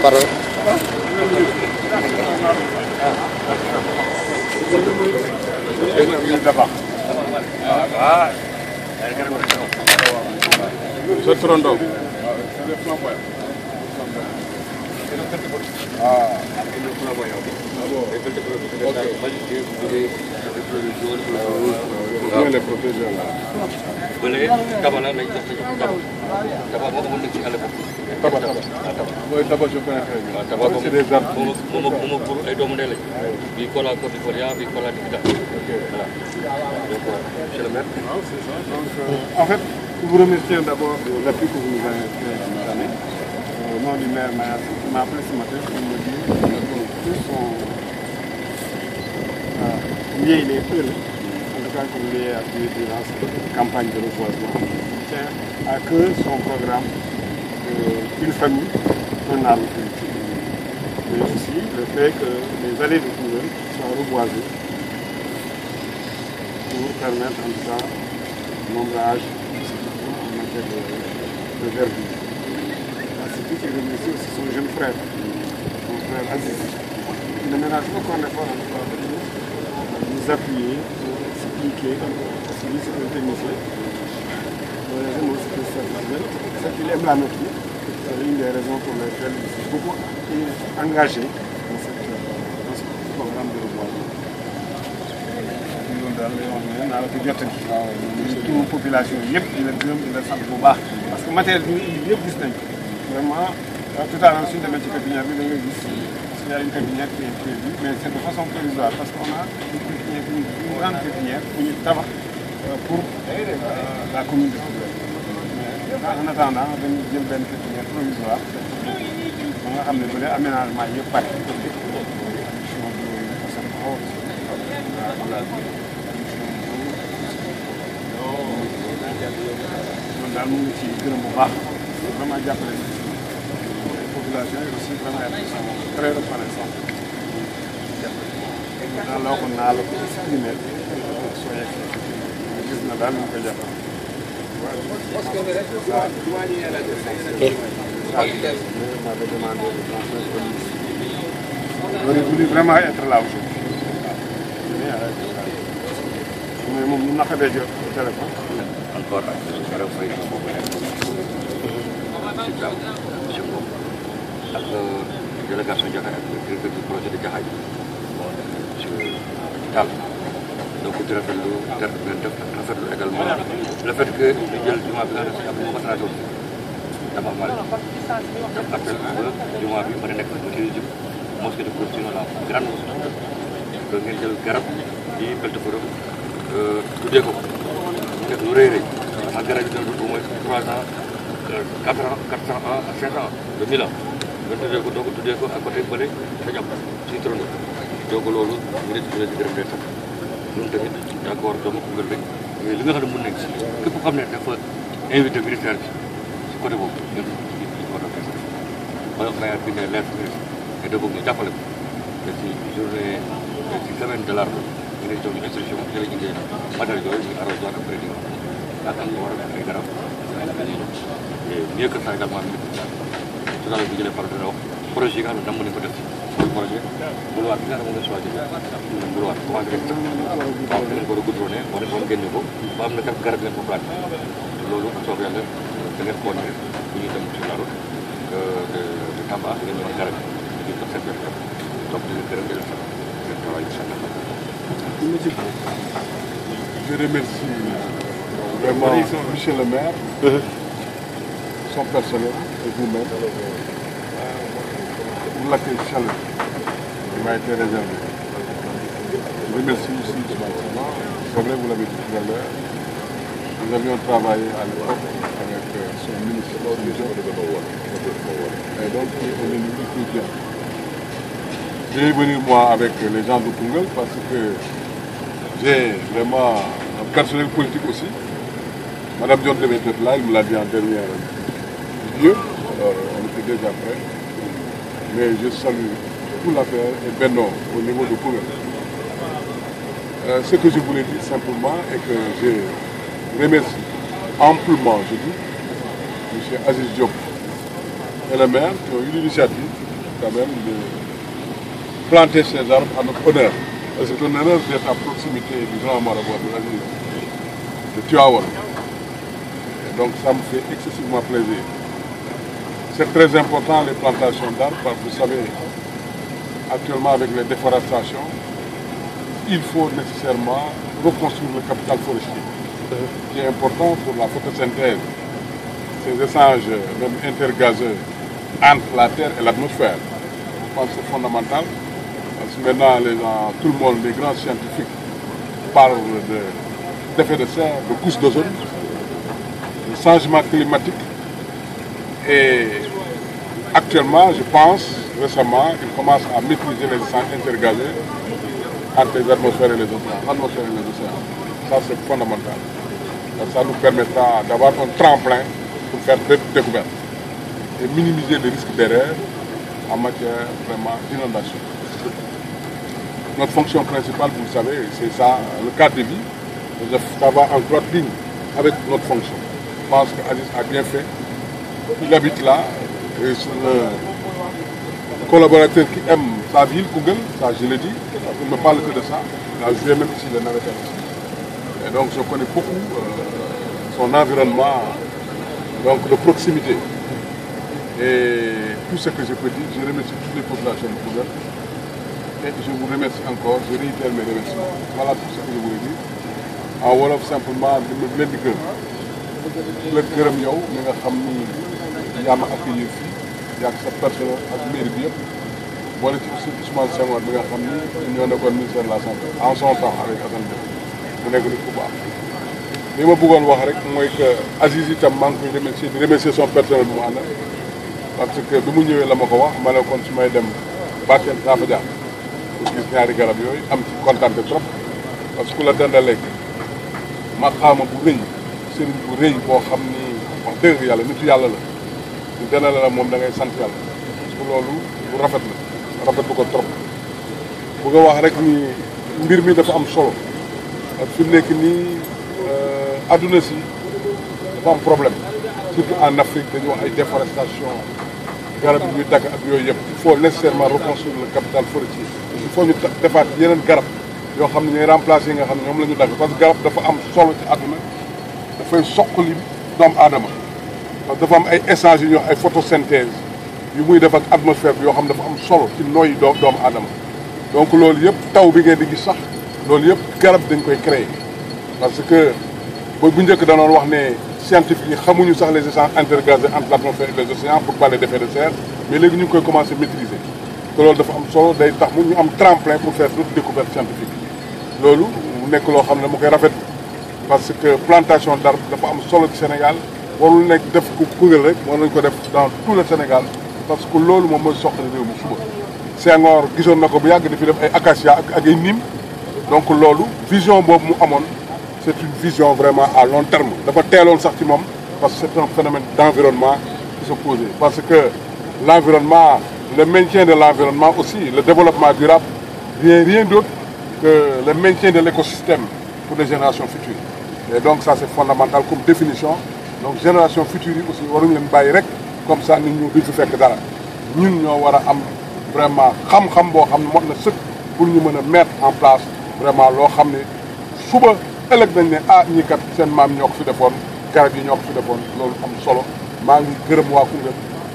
parole. En fait, nous vous remercions d'abord de l'appui que vous nous avez donné. Au nom du maire Mayassi, qui m'a appelé ce matin pour me dire que tous sont liés, les feux, en tout cas comme liés à durant cette campagne de reboisement. Il tient à cœur son programme Une famille, un arbre politique. Mais aussi le fait que les allées de Koungheul soient reboisées pour permettre en tout cas l'ombrage en matière de verdure. C'est tout qui remercie aussi son jeune frère, son frère Aziz. Il ne ménage aucun effort en tout cas pour nous appuyer, pour s'impliquer, parce que lui c'est un technicien. C'est qu'il aime la nature. C'est une des raisons pour lesquelles il s'est beaucoup engagé dans ce programme de reboisement. Loolu daal lay wax ne naa la ko jottali. waaw ñun population yëpp di la gërëm di la sant bu baax. parce que matériel bi ñu indi yëpp gis nañ ko. vraiment tout à l'heure suñu demee ci pépinière bi da ngay gis parce qu'il y a une pépinière qui est prévue mais c'est de façon provisoire parce qu'on a une grande pépinière bu ñu tabax pour la commune de Koungheul. En attendant dañuy jël benn pépinière provisoire ba nga xam ne bu dee aménagement yëpp pare. loolu daal mu ngi ci gërëm bu baax vraiment jàppale population yi aussi vraiment elles sont très reconnaissantes jàppale naa la waxoon naa la ko exprimer soo yeggee gis na daal ñu koy jàppale. J'aurais voulu vraiment être là aujourd'hui. Mais moom mu naka day jot téléphone. Encore ak Kara Faye boobu nekk si Dame monsieur Ngom ak délégation Jaxaay ak directeur du projet de Jaxaay monsieur Tall donc di rafetlu également le fait que ñu jël jumaa bi nga xam ne am na masarato dafa mal def appel ba jumaa bi mën a nekk ci mosquée de Courtine la grande mosquée que ngeen jël garab di Beltefeuille tuddee ko nekk lu rëy rëy ak garab yi doon au moins 3 ans 4 ans ak 5 ans de 1000 ans nga tuddee ko doo ko tuddee ko à côté bële sa jàpp ci trono donc loolu ñu ne ci gërëm de sax ñun tamit d'accord doomu Koungheul rek mais li nga xam ne mën nañ si képp xam ne dafa invité ministère bi si côté boobu ñun ñu war a fay sax ba nga xam ne lettre ministre et de boobu ñu jàppale ko te si journée ci semaine de l'arbre ñu ne jox ñu instruction ci la ñu indee matériel yooyu muy arrosoir ak prédit ak war a ay garab et mieux que ça également tout à l'heure bi jëlee parole dina wax projet yi nga xam ne damm nañ ko def ci projet boulevard bi nga xam ne moom la choisir boulevard commencé rek waaw da ngeen ko war a goudronné wala moom génne ko ba am na kat garab ngeen ko planté loolu soob yàlla da ngeen xool ne bu ñuy dem sur la route de Tamba ngeen mën a garab yi ko seet donc di leen gërëm di leen sant seen travail incha allah. Je remercie vraiment monsieur le maire, son personnel et vous-même pour l'accueil chaleureux qui m'a été réservé. Je remercie aussi c'est vrai, vous l'avez dit tout à l'heure, nous avions travaillé à l'époque avec son ministre et donc on est venu tout bien. Je vais venir moi avec les gens de Koungheul parce que j'ai vraiment un personnel politique aussi. Madame Dior devait être là, il me l'a dit en dernier lieu, alors on était déjà prêts. Mais je salue tout l'affaire et Benno au niveau de Koungheul. Ce que je voulais dire simplement est que je remercie amplement, je dis, M. Aziz Diop et le maire qui ont eu l'initiative quand même de planter ces arbres à notre honneur. C'est un honneur d'être à proximité du grand marabout de Tivaouane. Donc ça me fait excessivement plaisir. C'est très important les plantations d'arbres parce que vous savez, actuellement avec les déforestations, il faut nécessairement reconstruire le capital forestier, qui est important pour la photosynthèse. Ces échanges même intergazeux entre la Terre et l'atmosphère. Je pense que c'est fondamental. Parce que maintenant, tout le monde, les grands scientifiques, parlent d'effet de serre, de couche d'ozone, de changement climatique. Et actuellement, je pense, récemment, ils commencent à maîtriser les échanges intergazeux entre les atmosphères et les océans. Ça, c'est fondamental. Ça nous permettra d'avoir un tremplin pour faire des découvertes et minimiser les risques d'erreur en matière vraiment d'inondation. Notre fonction principale, vous le savez, c'est ça, le cadre de vie. Ça va en droite ligne avec notre fonction. Je pense qu'Aziz a bien fait. Il habite là, et c'est un collaborateur qui aime sa ville, Koungheul, ça je l'ai dit, il ne me parle que de ça. Il a joué même ici le Navétane. Et donc je connais beaucoup son environnement donc de proximité. Et tout ce que je peux dire, je remercie toutes les populations de Koungheul. Et je vous remercie encore, je réitère mes remerciements. Voilà tout ce que je voulais dire. En wolof simplement, je me leen di gërëm. La gërëm yow mi nga xam ni yaa ma accueillir fii yaa sa personnel ak mairie bi yëpp. Boole ci aussi Ousmane Senghor bi nga xam ni ñoo nekkoon ministère de la santé en son temps avec Assane Diouf mu nekk nit ku baax. li ma bëggoon wax rek mooy que Aziz itam maa ngi koy remercier di remercier son personnel bu mu àndal parce que bi mu ñëwee la ma ko wax ma ne kon su may dem Bakel saa fa jaar pour gis ñaari garab yooyu am ci kontaan trop parce que ku la dendaleeg maqaama bu rëy sëriñ bu rëy boo xam ni wax dëgg yàlla nitu yàlla la ñu dendale la moom da ngay sant yàlla parce que loolu bu rafet la rafetlu ko trop bëgg a wax rek ni mbir mi dafa am solo ak fi mu nekk nii adduna si dafa am problème surtout en Afrique dañuy wax ay déforestation garab yi ñuy dagg ak yooyu yëpp il faut nécessairement reconstruire le capital forestier il faut ñu defaat yeneen garab yoo xam ne ñooy remplacer yi nga xam ne ñoom la ñu dagg parce que garab dafa am solo ci adduna dafay soqali doomu aadama parce que dafa am ay échanges yu ñuy wax ay photosynthèse yu muy def ak atmosphère bi yoo xam ne dafa am solo ci nooyi doomu aadama donc loolu yëpp taw bi ngeen di gis sax loolu yëpp garab dañ koy créer parce que bu njëkk danoon wax ne scientifique yi xamuñu sax les échanges intergazeux entre l'atmosphère et les océans pour parler d'effet de serre mais léegi ñu ngi koy commencer maîtriser te loolu dafa am solo day tax mu ñu am tremplin pour faire d'autres découvertes scientifiques loolu mu nekk loo xam ne mu koy rafet parce que plantation d'arbres dafa am solo ci Sénégal warul nekk def ko Koungheul rek war nañ ko def dans tout le Sénégal parce que loolu moom mooy soxla réew mi suba Senghor gisoon na ko bu yàgg dafi def ay acacia ak ay nim donc loolu vision boobu mu amoon c'est une vision vraiment à long terme dafa teeloon sax ci moom parce que c'est un phénomène d'environnement qui se posait parce que l'environnement le maintien de l'environnement aussi le développement durable rien d'autre que le maintien de l'écosystème pour les générations futures et donc ça c'est fondamental comme définition donc génération future yi aussi waruñu leen bàyyi rek comme ça nit ñu duñ fi fekk dara ñun ñoo war a am vraiment xam-xam boo xam ne mot na sëkk pour ñu mën a mettre en place vraiment loo xam ne suba ëllëg nañ ne ah ñii kat seen maam ñoo ko fi defoon garab yi ñoo ko fi defoon loolu am solo maa ngi gërëm waa Koungheul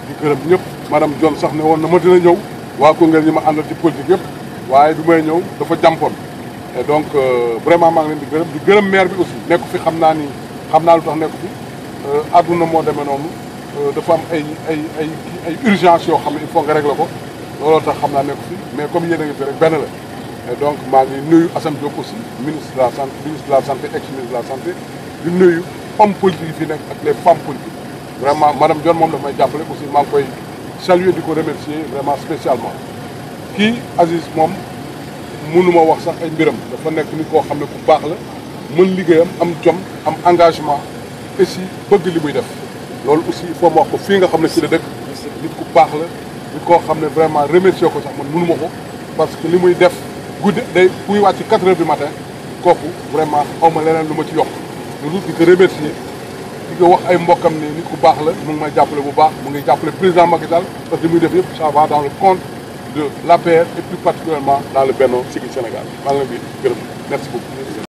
di gërëm ñëpp madame Dione sax ne woon na ma dina ñëw waa Koungheul ñi ma àndal ci politique yëpp waaye du may ñëw dafa jàmpoon et donc vraiment maa ngi leen di gërëm maire bi aussi nekku fi xam naa lu tax nekku fi àdduna moo demee noonu dafa am ay urgence yoo xam ne il faut nga régler ko looloo tax xam naa nekku fi mais comme yéen a ngi fi rek benn la et donc maa ngi nuyu Assane Diop aussi ministre de la santé ex-ministre de la santé di nuyu hommes politiques yi fi nekk ak les femmes politiques vraiment madame Dione moom daf may jàppale aussi maa ngi koy saluer di ko remercier vraiment spécialement kii Aziz moom mënuma wax sax ay mbiram dafa nekk nit koo xam ne ku baax la mën liggéeyam am jom am engagement et si bëgg li muy def loolu aussi il faut ma wax ko fii nga xam ne ci la dëkk nit ku baax la nit koo xam ne vraiment remercier ko sax man mënuma ko parce que li muy def guddi day buy wàcc 4 heures du matin kooku vraiment xaw ma leneen lu ma ci yokk loolu di ko remercier di ko wax ay mbokkam ne nit ku baax la mu ngi may jàppale bu baax mu ngi jàppale président Macky Sall parce que li muy def yëpp ça va dans le compte de l'APR et plus particulièrement dans le Benno Siggil Sénégal maa ngi leen di gërëm merci beaucoup.